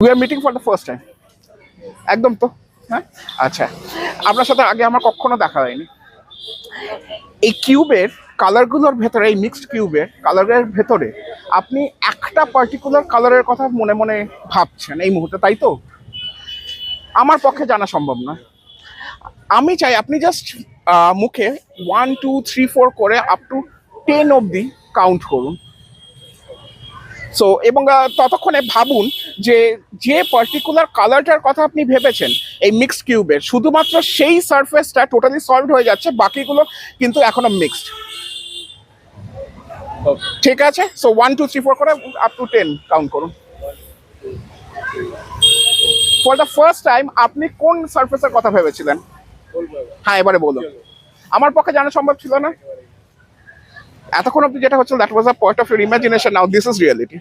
We are meeting for the first time. একদম তো, হ্যাঁ। আচ্ছা, আপনার সাথে আগে আমার কখনো দেখা হয়নি। এই কিউবের কালারগুলোর ভেতরে, এই মিক্সড কিউবের কালারের ভেতরে আপনি একটা পার্টিকুলার কালারের কথা মনে মনে ভাবছেন এই মুহূর্তে, তাই তো? আমার পক্ষে জানা সম্ভব না। আমি চাই আপনি জাস্ট মুখে 1 2 3 4 করে আপ টু 10 অবধি কাউন্ট করুন। সো এবং ততক্ষণে ভাবুন যে যে পার্টিকুলার কালারটার কথা আপনি ভেবেছেন এই মিক্সড কিউবের, শুধুমাত্র সেই সারফেসটা টোটালি সলভড হয়ে যাচ্ছে, বাকিগুলো কিন্তু এখনো মিক্সড। ঠিক আছে, সো 1 2 3 4 করে আপ টু 10 কাউন্ট করুন। ফর দ্য ফার্স্ট টাইম আপনি কোন সারফেসের কথা ভেবেছিলেন? হ্যাঁ, এবারে বলুন। আমার পক্ষে জানা সম্ভব ছিল না এতক্ষণ অব্দি। যেটা হচ্ছে that was a part of your imagination, now this is reality.